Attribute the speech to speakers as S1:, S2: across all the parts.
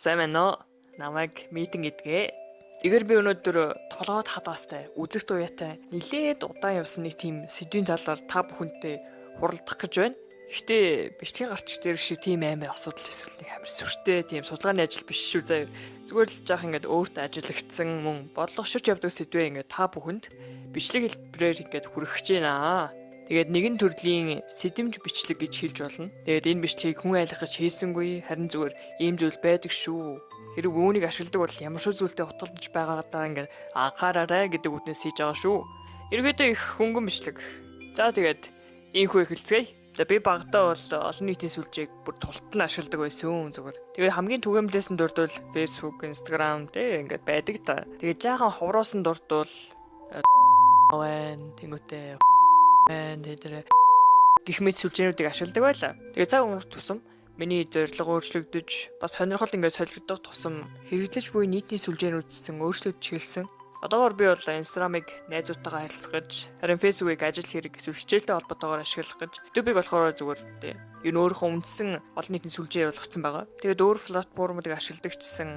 S1: Сайн байна уу? Намайг митинг идгээ. Эгээр би өнөөдөр толгойд хадаастай, үзэгт уяатай, нилээд удаан явсан нэг тийм сэдвийн талаар та бүхэнтэй хуралдах гэж байна. Гэхдээ бичлэгийн гарч дээр шиг тийм амар асуудал эсвэл нэг амар сүртэй тийм судалгааны ажил биш шүү заяа. Зүгээр л жоох ингээд өөртөө ажиглагдсан мөн бодлогоширч явдаг сэдвээ ингээд та бүхэнд бичлэг хэлбэрээр ингээд хүргэж байна. Тэгээд нэгэн төрлийн сэдэмж бичлэг гэж хэлж болно. Тэгээд энэ бичлэгийг хүн айлгаж хийсэнгүй, харин зүгээр ийм зүйл байдаг шүү. Хэрэг үүнийг ашигладаг бол ямар ч зүйлтэй утгалж байгаагаа ингээд анхаараарай гэдэг үгнээс хийж байгаа шүү. Ерөөдөө их хөнгөн бичлэг. За тэгээд ийхүү эхэлцгээе. За би багадаа бол олон нийтийн сүлжээг бүр тултан ашигладаг байсан зүгээр. Тэгээд хамгийн түгээмлээс нь дурдвал Facebook, Instagram тэ ингээд байдаг та. Тэгээд жаахан ховроосон дурдвал тэнгүүтээ тэр гих мэд сүлжээнүүдийг ашигладаг байлаа. Тэгээ цаг өнгөрөх тусам миний зорилго өөрчлөгдөж бас сонирхол ингээд солигдох тусам хэрэглэж буй нийтийн сүлжээнүүд зэн өөрчлөгдөж эхэлсэн. Одоогоор би бол Instagram-ыг найзуудтайгаа харилцах гэж, харин Facebook-ыг ажил хэрэг эсвэл хичээлтэй холбоотойгоор ашиглах гэж, YouTube-ыг болохоор зүгээр тийм энэ өөрийнхөө үндсэн олон нийтийн сүлжээ болгоцсон байгаа. Тэгээд өөр платформуудыг ашигладаг гэсэн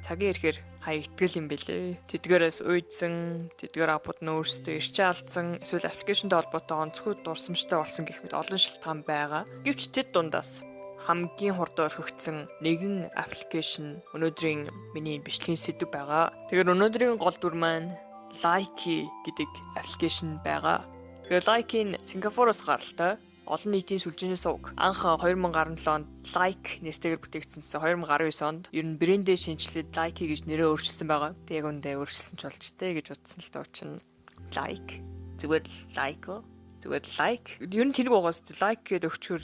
S1: цагийн ихээр хаяа итгэл юм бэлээ. Тэдгээрээс уйдсан, тэдгээр апууд нь өөрсдөө ирчээ алдсан, эсвэл аппликейшнтэй холбоотой онцгой дурсамжтай болсон гэх мэт олон шалтгаан байгаа. Гэвч тэд дундаас хамгийн хурдан орхигдсон нэгэн аппликейшн өнөөдрийн миний бичлэгийн сэдв байгаа. Тэгэхээр өнөөдрийн гол дүр маань Likee гэдэг аппликейшн байгаа. Тэгэхээр Likee нь Сингапуроос гаралтай олон нийтийн сүлжээний сувг. Анх 2017 онд Like нэртэйгээр бүтээгдсэн чинь 2019 онд ер нь брэндээ шинжилээд Likee гэж нэрээ өөрчилсөн байгаа. Тэг яг үндэ өөрчилсөн ч болж тээ гэж утсан л доо чинь Like зүгээр Like зүгээр like. Ер нь тэрг угаас like гэдэг өчгөр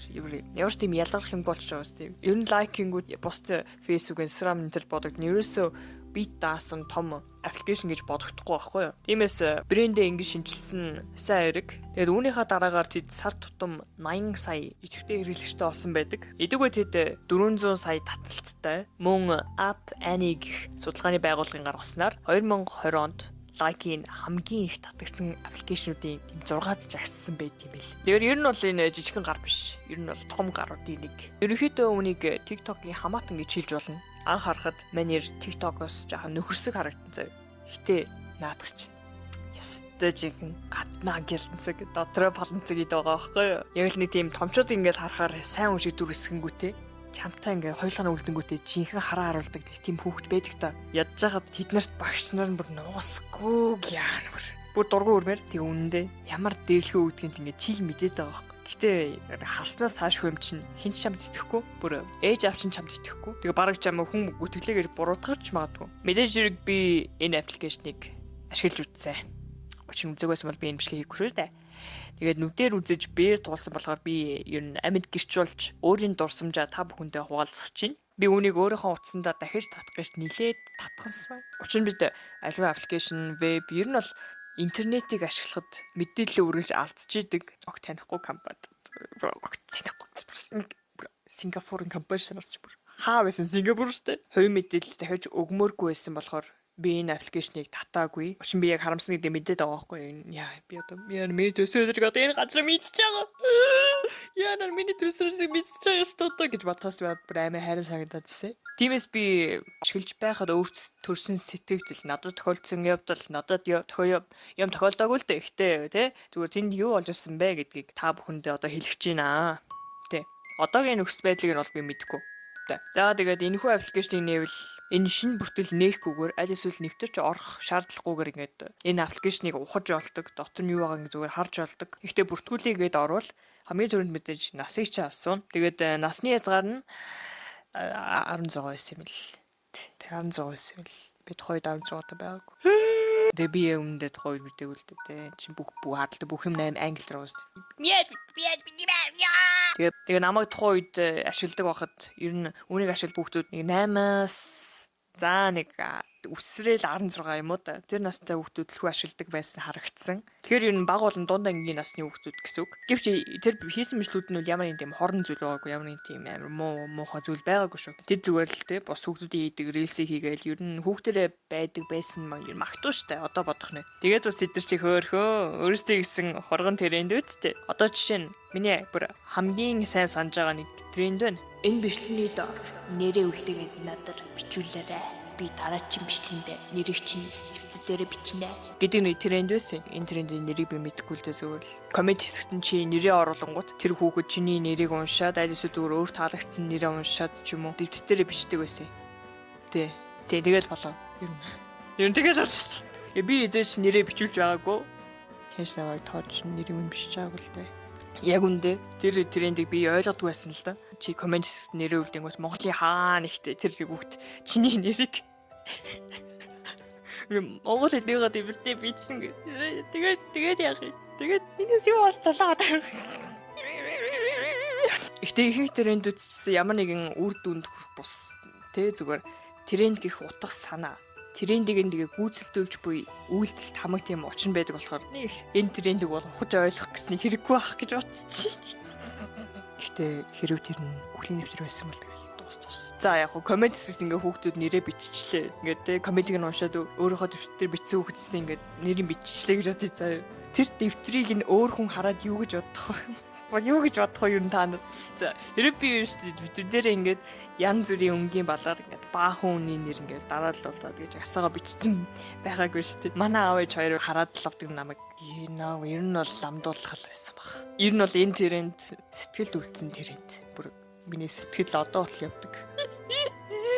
S1: ямар ч тийм ялгарх юм болж байгаа юм. Ер нь лайкингүүд бусд Facebook, Instagram энэ төр бодогдно. Ерөөсөө бит даасан том аппликейшн гэж бодогдохгүй байхгүй юу? Тиймээс брэндээ ингэж шинжилсэн сайн хэрэг. Тэгээд үүнийхээ дараагаар тэд сар тутам 80 сая идэвхтэй хэрэглэгчтэй болсон байдаг. Эдгээр тэд 400 сая таталттай мөн App Annie гэх судалгааны байгууллагын гаргаснаар 2020 онд Likee хамгийн их татагдсан аппликейшнуудын 6-аас жагссан байт юм бэл. Тэгэхээр ер нь бол энэ жижигхэн гар биш. Ер нь бол том гаруудын нэг. Ерөнхийдөө үүнийг TikTok-ийн хамаатан гэж хэлж болно. Анх харахад манер TikTok-оос жоохон нөхөрсөг харагдсан зав. Гэтэ наадах чинь ястай жинхэнэ гаднаа гэлэнцэг дотроо паланцэг идэв байгаа байхгүй юу? Яг л нэг тийм томчууд ингээд харахаар сайн хүн шиг дүрсгэнгүүтэй чамтай ингээ хоёулаа үлдэнгүүтээ жинхэнэ хараа харуулдаг тийм хүүхэд байдаг та. Ядж хахад тэднэрт багш нар бүр нуусгүй яана бүр дургу өрмөр тэг үнэндээ ямар дээрлэхөө үүдгэнт ингээ чиг мэдээд байгаа юм. Гэтэ харснаас цааш хүм чинь хин ч чамд итгэхгүй бүр ээж аав чинь чамд итгэхгүй. Тэгээ бараг чам хүн үтгэлээгээр буруутгах магадгүй. Мэдээж хэрэг би энэ аппликейшнийг ашиглаж үзсэн. Очин үзэг байсан бол би энэ бичлэгийг хийхгүй шүү дээ. Тэгээд нүдээр үзэж бээр туулсан болохоор би ер нь амьд гэрч болж өөрийн дурсамжаа та бүхэндээ хуваалцах чинь. Би үүнийг өөрийнхөө утсандаа дахиж татах гэж нилээд татгансан. Учир нь бид аливаа аппликейшн, веб ер нь бол интернетийг ашиглахад мэдээлэл үргэлж алдчихийдэг. Огт танихгүй компани. Сингапурын компани шаарч бүр. Хаа байсан Сингапур штэ. Хувийн мэдээлэл дахиж өгмөөргүй байсан болохоор би энэ аппликейшнийг татаагүй. Өчигдөр би яг харамсна гэдэг мэдээд байгаа байхгүй. Яа би одоо миний төсөөлөж одоо энэ газар мэдчихэж байгаа. Яа нар миний төсөөлөж мэдчихэж байгаа шүү дээ гэж бодхоос бүр амар хайрын санагдаад ирсэн. Тиймээс би ашиглаж байхад өөрт төрсэн сэтгэгдэл надад тохиолдсон явдал надад юм тохиолдоогүй л дээ. Ихтэй тий зүгээр тэнд юу болж ирсэн бэ гэдгийг та бүхэндээ одоо хэлэх гэж байна. Тий. Одоогийн нөхцөл байдлыг нь бол би мэдэхгүй. За тэгээд энэхүү аппликейшнийг нээвэл энэ шинэ бүртгэл нээхгүйгээр аль эсвэл нэвтэрч орох шаардлагагүйгээр ингээд энэ аппликейшнийг ухаж олдог, дотор нь юу байгааг зүгээр харж олдог. Гэхдээ бүртгүүлийг гээд орвол хамгийн түрүүнд мэдээж насыг ч асууна. Тэгээд насны язгаар нь 16 байсан юм л. Тэг 16 байсан юм л. Би тухайд 16 та байгаагүй. Тэгээ би өмнөд тухайд мэдээгүй л дээ. Чи бүх хадалдаг бүх юм англи руу шүү дээ. Тэгээ намайг тухайн үед ашигладаг байхад ер нь үүнийг ашиглах хүүхдүүд нэг 8-аас за нэг өсрөөл 16 юм уу та. Тэр настай хүүхдүүд л хүү ашигладаг байсан харагдсан. Тэгэхээр ер нь баг болон дунд ангийн насны хүүхдүүд гэсэн үг. Гэвч тэр хийсэн мэтлүүд нь ямар нэг тийм хорон зүйл байгаагүй, ямар нэг тийм амар муухай зүйл байгаагүй шүү. Тэд зүгээр л те бос хүүхдүүдийн хийдэг рилсийг хийгээл ер нь хүүхдэрээ байдаг байсан маа ер магтуу штэ. Одоо бодох нэ. Тэгээд бас тэд нар чи хөөхөө өөрсдөө гисэн хоргон тренд үсттэй. Одоо жишээ нь миний бүр хамгийн сайн санаж байгаа нэг тренд байна. Энэ бичлэгийн доор нэрээ үлдээгээд надад бичүүлээрэй. Би дараагийн бичлэгэнд нэрийг чинь твиттер дээр бичнэ гэдэг нэг тренд байсан. Энэ трендийн нэрийг би мэдэхгүй л дээ зүгээр л. Коммент хэсэгт нь чи нэрээ оруулангууд тэр хүүхэд чиний нэрийг уншаад аль эсвэл зүгээр өөр таалагдсан нэрээ уншаад ч юм уу твиттер дээр бичдэг байсан. Тэ. Тэгэл болоо. Ер нь тэгэл би эзэж нэрээ бичүүлж байгаагүй. Тэс наваг тоож нэрийг бичиж байгаагүй л дээ. Яг үндэ тэр трендийг би ойлгодгүй байсан л да. Чи коммент хэсэгт нэрээ үлдэнгүүт Монголын хаа нэгтэй тэр хүүхэд чиний нэрийг Монгол эднийгээ дэмэртэй бичсэн гэ. Тэгээд яах вэ? Тэгээд энэс юу болчихлоо. Ихтэй ихэнх трендүүд ч ямар нэгэн үр дүнд хүрэх бус. Тэ зүгээр тренд гих утга санаа. Трендийг нэгэ гүйцэлдүүлж буй үйлдэлт хамаг тийм очин байдаг болохоор энэ трендийг бол ухаж ойлгох гэсэн хэрэггүй байх гэж бодчих. Гэхдээ хэрв тэр нь үхлийн нэвтэр байсан бол тэгэл дуус. За яг хөө коммент хэсэгт ингээ хүүхдүүд нэрээ биччихлээ. Ингээд те комментиг нь уншаад өөрийнхөө дэвтэр бичсэн хүүхдсэн ингээд нэрийг биччихлээ гэж бодъё заа. Тэр дэвтрийг нь өөр хүн хараад юу гэж бодох вэ? Юу гэж бодох вэ юу та нар? За хэрэг би юу шүү дээ дэвтэр дээр ингээд янз бүрийн өнгийн балаар ингээд баахан үний нэр ингээд дараалуулаад гэж асаага бичсэн байгаагүй шүү дээ. Манай аав ээж хоёр хараад л авдаг намайг ер нь бол ламдуулах л байсан баг. Ер нь бол энэ тренд сэтгэлд үлдсэн тренд. Бүр миний сэтгэл одоо бол явдаг.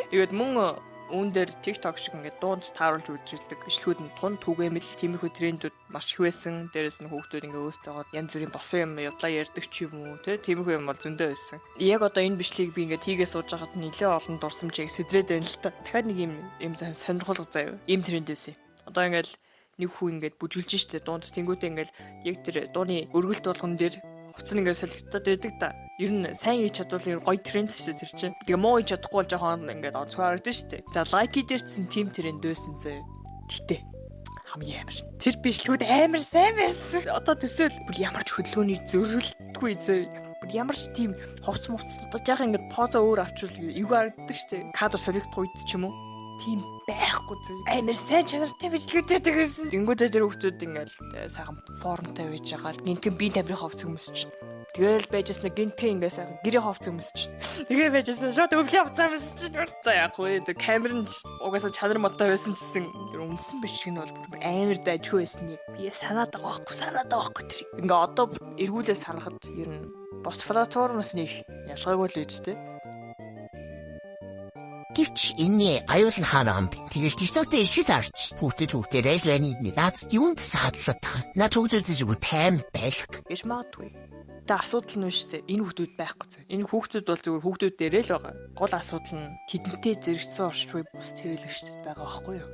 S1: Тэгээд мөн үүн дээр TikTok шиг ингээд дуунд тааруулж үзүүлдэг бичлэгүүд нь тун түгээмэл тиймэрхүү трендүүд маш их байсан. Дээрээс нь хүүхдүүд ингээд өөрсдөө янз бүрийн босон юм явлаа ярьдаг ч юм уу те тиймэрхүү юм бол зөндөө байсан. Яг одоо энэ бичлэгийг би ингээд хийгээ сууж байхад нэлээд олон дурсамжийг сэтрээд байна л та. Дахиад нэг юм сонирхолтой заяа. Ийм тренд байсан. Одоо ингээд нэг хүн ингээд бүжгэлж штэ дуунд тэнгуүтээ ингээд яг тэр дууны өргөлт болгон дээр хувцас ингээд солигдоод байдаг та. Ер нь сайн хийж чадвал ер гоё тренд шүү дээ тэр чинь. Тэгээ муу хийж чадахгүй бол жоохон ингээд онцгой харагдаж шүү дээ. За лайки дээр ч тийм тренд байсан зөө. Гэтэ хамгийн амар. Тэр бичлэгүүд амар сайн байсан. Одоо төсөөл бүр ямар ч хөдөлгөөний зөрөлтгүй зөө. Бүр ямар ч тийм хувц одоо жоохон ингээд позо өөр авчвал эвгүй харагддаг шүү дээ. Кадр солигдох үед ч юм уу. Тийм байхгүй зөө. Амар сайн чанартай бичлэгүүд байдаг байсан. Тэнгүүдээ тэр хүүхдүүд ингээд сайхан формтой байж байгаа л гинтхэн бие тамирын хувц хүмүүс чинь. Тэгэл байжсэн гинтхэн ингээд сайхан гэрийн хувц хүмүүс чинь. Тэгээ байжсэн шууд өвлийн хувц хүмүүс чинь. За яг хөө тэр камер нь угаасаа чанар модтой байсан гэсэн үндсэн бичлэг нь бол бүр амар дайжгүй байсан. Би санаад байгаа байхгүй тэр. Ингээ одоо эргүүлээ санахад ер нь бос платформоос нэг ялгаагүй л үйдтэй.
S2: Гэвч энэ аюул нь хаана юм бэ? Тэгэл TikTok-тэй ирчиж харж хүүхдүүд элвэний наад юунд саадлаа та. Наад хүүхдүүд зүгээр тайм байлг.
S1: Гэж магадгүй. Тэ асуудал нь шүү дээ. Энэ хүүхдүүд байхгүй зэ. Энэ хүүхдүүд бол зүгээр хүүхдүүд дээрээ л байгаа. Гол асуудал нь тэдэнтэй зэрэгцсэн оршгүй бус хэрэглэгчдэд байгаа байхгүй юу?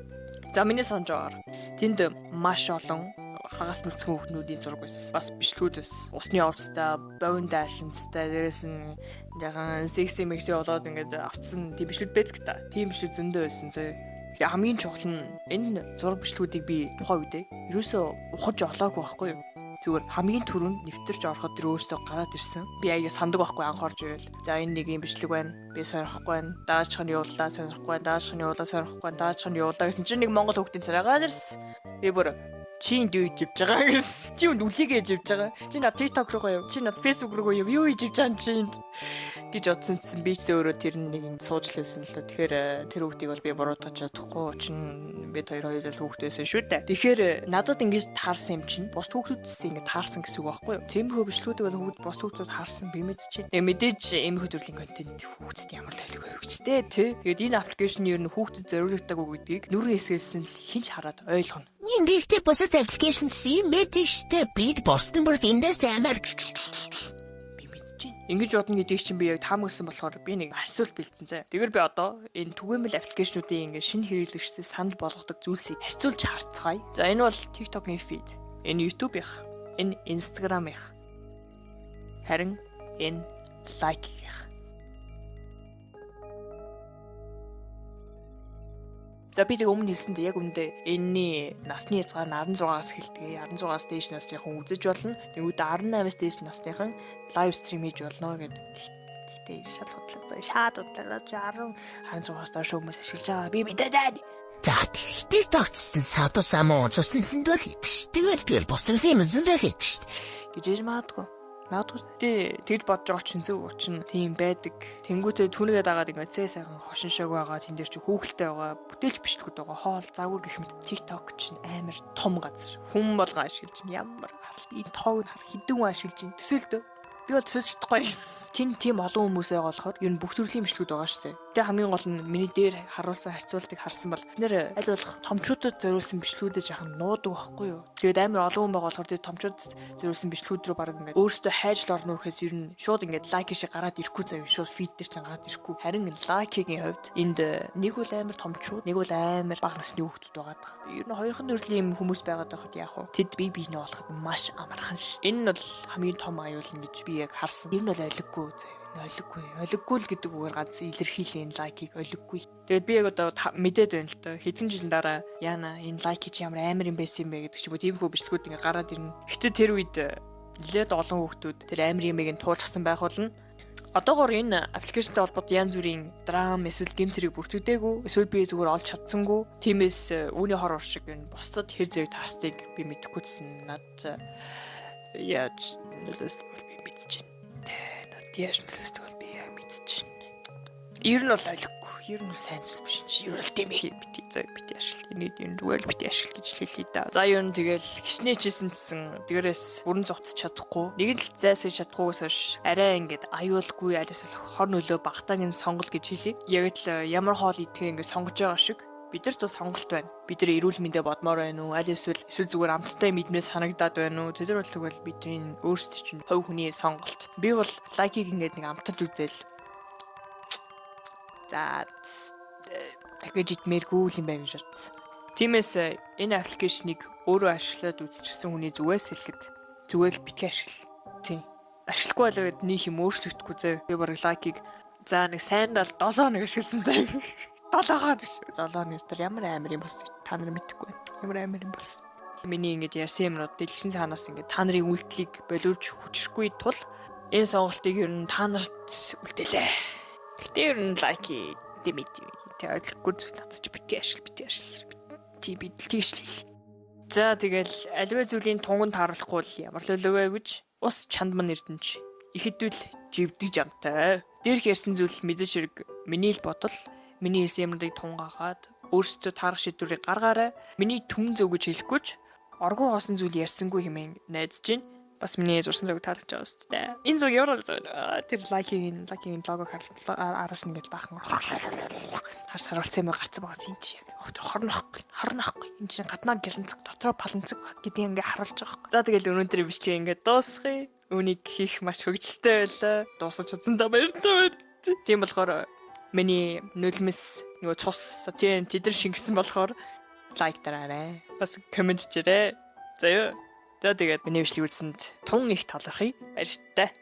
S1: За миний санаж байгаагаар тэнд маш олон хагас нүцгэн хүүхднүүдийн зураг байсан. Бас бичлэгүүд байсан. Усны овцтой, богино даашинстай, дээрэс нь ягаан секси болоод ингээд авцсан тийм бичлүүд байдаг та. Тийм бичлүүд зөндөө байсан зэ. Тэгээ хамгийн чухал нь энэ зураг бичлгүүдийг би тухайн үедээ ерөөсөө ухаж олоогүй байхгүй юу? Зүгээр хамгийн түрүүнд нэвтэрч ороход тэр өөртөө гараад ирсэн. Би аяа сандаг байхгүй анхаарч ивэл. За энэ нэг юм бичлэг байна. Би сонирхгүй байна. Дараачих нь явууллаа сонирхгүй байна. Дараачих нь явууллаа сонирхгүй байна. Дараачих нь явууллаа гэсэн чинь нэг Монгол хүүхдийн царайгаар ирсэн. Би бүр чи энд юу хийж байгаа гэсэн. Чи энд үлийг хийж байгаа. Чи над TikTok руу яв. Чи над Facebook руу яв. Юу хийж байгаа чи энд гэж бодсон чинь би ч өөрөө тэр нэг юм сууж лээсэн л да. Тэгэхээр тэр хүүхдийг бол би буруутгаж чадахгүй. Чин бид хоёр л хүүхдээсэн шүү дээ. Тэгэхээр надад ингэж таарсан юм чинь бос хүүхдүүдээс ингэ таарсан гэсэн үг байхгүй юу? Тиймэрхүү бичлгүүдийг бол хүүхд бос хүүхдүүд харсан би мэдчихэв. Мэдээж иймэрхүү төрлийн контент хүүхдэд ямар л айлгүй хөвчтэй тий. Тэгээд энэ аппликейшн ер нь хүүхдэд зориулагдаагүй гэдгийг нүрэн хэсгээс нь хинч хараад ойлгоно.
S2: Нэг ихтэй босод аппликейшн чи мэдчихтэй бид босдон бүр эндээс амар
S1: ингэж бодно гэдгийг чинь би яг таамагсан болохоор би нэг асуулт бэлдсэн зэ. Тэгэр би одоо энэ түгээмэл аппликейшнуудын ингэ шинэ хэрэглэгчдэд санал болгодог зүйлсийг харьцуулж харцгаая. За энэ бол TikTok-ийн feed, энэ YouTube-ийнх, энэ Instagram-ийнх. Харин энэ like-ийнх. За би тэг өмнө хэлсэндээ яг үндэ энэний насны хязгаар нь 16-аас эхэлдэг. 16-аас дээш насныхан үзэж болно. Тэгвэл 18-аас дээш насныхан лайв стрим хийж болно гэдэг. Гэтэ шаад удлаа 16-аас доош хүмүүс ашиглаж байгаа. Би мэдээд.
S2: За TikTok-ц садус амуу цусны зөндөл хийдэг ш. Тэгэл босрын юм зөндөл хийдэг ш.
S1: Гэж яж маадгүй. Магадгүй тэгж бодож байгаа чинь зөв учин тийм байдаг. Тэнгүүтээ түүнийгээ дагаад ингээд цээ сайхан хошин шог байгаа. Тэн дээр чи хүүхэлтэй байгаа. Бүтээлч бичлэгүүд байгаа. Хоол загвар гэх мэт TikTok чинь амар том газар. Хүн болгон ашиглаж чинь ямар энэ тоог хар хідэн хүн ашиглаж чинь төсөөлтөө. Би бол төсөөлж чадахгүй. Тийм олон хүмүүс байгаа болохоор ер нь бүх төрлийн бичлэгүүд байгаа шүү дээ. Тэгээ хамгийн гол нь миний дээр харуулсан харьцуултыг харсан бол нэр аль болох томчуудад зориулсан бичлэгүүдэд жаахан нуудаг байхгүй юу. Тэгээд амар олон хүн байгаа болохоор тэр томчуудад зориулсан бичлэгүүд рүү баг ингээд өөртөө хайж л орно гэхээс ер нь шууд ингээд лайк шиг гараад ирэхгүй заяа шууд фид дээр ч гараад ирэхгүй. Харин лайкигийн хувьд энд нэг бол амар томчууд, нэг бол амар бага насны хүүхдүүд байгаа. Ер нь хоёрхан төрлийн хүмүүс байгаад байхад яах вэ? Тэд бие биенээ олоход маш амархан ш. Энэ нь бол хамгийн том аюул нь гэж би яг харсан. Ер нь бол олиггүй заяа. Олиггүй л гэдэг үгээр ганц илэрхийлэн лайкийг олиггүй. Тэгээд би яг одоо мэдээд байна л доо. Хэдэн жилийн дараа яана энэ лайк чи ямар амар юм байсан юм бэ гэдэг ч юм уу тиймхүү бичлэгүүд ингээ гараад ирнэ. Гэтэ тэр үед нэлээд олон хүүхдүүд тэр амар юмыг туулчихсан байх болно. Одоогоор энэ аппликейшнтэй холбоотой янз бүрийн драм эсвэл гэмтрийг бүртгэдэггүй эсвэл би зүгээр олж чадсангүй. Тиймээс үүний хор уршиг энэ бусдад хэр зэрэг таастыг би мэдэхгүйсэн. Над яаж нөлөөсөл би мэдчихэв. Яаш мөлөстэй би яг мэдчихэв. Ер нь бол ойлгохгүй. Ер нь сайн зүйл биш. Ер нь тийм бити ашигла. Энийг энэ зүгээр бити ашигла гэж хэлээ да. За ер нь тэгэл хичнээнчсэн гэсэн дээрээс бүрэн зогтч чадахгүй. Нэг л зайсаж чадахгүйгээс хойш арай ингээд аюулгүй аль эсвэл хор нөлөө багтаагийн сонголт гэж хэлээ. Яг л ямар хоол идэхээ ингээд сонгож байгаа шиг бидэрт бас сонголт байна. Бид нар эрүүл мэндэ бодмоор байна уу? Аль эсвэл зүгээр амттай мэднээс санагдаад байна уу? Тэр бол тэгвэл бидний өөрсдөө чинь хувь хүний сонголт. Би бол лайкийг ингээд нэг амталж үзэл. За дахиж идмээргүй юм байна шатс. Тиймээс энэ аппликейшнийг өөрөө ашиглаад үзчихсэн хүний зүгээс хэлэхэд зүгээр л битгий ашигла. Тийм. Ашиглахгүй болоод нөх юм өөрчлөгдөхгүй зөө. Би бараг лайкийг за нэг сайндаа 7 хоног ашигласан заа. 7 хоног тэр ямар амар юм бас та нар мэдэхгүй байна. Ямар амар юм бас. Миний ингэж ярьсан юмнууд дэлгсэн цаанаас ингэж та нарын үйлдэлийг болиулж хүчрэхгүй тул энэ сонголтыг ер нь та нарт үлдээлээ. Гэтэ ер нь лайки дэмэд тэ ойлгохгүй зүйл татчих битгий ашигла. Чи бид л тэгш л. За тэгэл аливаа зүйлийн тунганд харуулахгүй л ямар л өлөвөө гэж ус чандман эрдэнч ихэдвэл живдэж амтай. Дээрх ярьсан зүйл мэдээж хэрэг миний л бодол миний эсэмрийг тунгаагаад өөрсдөө таарах шийдвэрийг гаргаарай. Миний түмэн зөв гэж хэлэхгүй ч оргуу хоосон зүйл ярьсангүй хэмээн найдаж байна. Бас миний зурсан зүг таалагдж байгаа шүү дээ. Энэ зүг ямар л тэр лайкийн логог араас нь ингэж баахан харс харуулсан юм гарцсан байгаа юм чи. Хорнохгүй. Энэ чинь гаднаа гяланцэг дотроо паланцэг гэдгийг ингээ харуулж байгаа. За тэгэл өнөөдрийн бичлэгээ ингээ дуусгая. Үүнийг хийх маш хөвгөлтэй байлаа. Дуусаж чадсандаа баяртай байна. Тийм болохоор миний нулимс нөгөө цус тийм тэдэр шингэсэн болохоор лайк дараарай. Бас комент хийрээ. За юу. За тэгээд миний бичлэг үзсэнд тун их талархъя. Баяртай.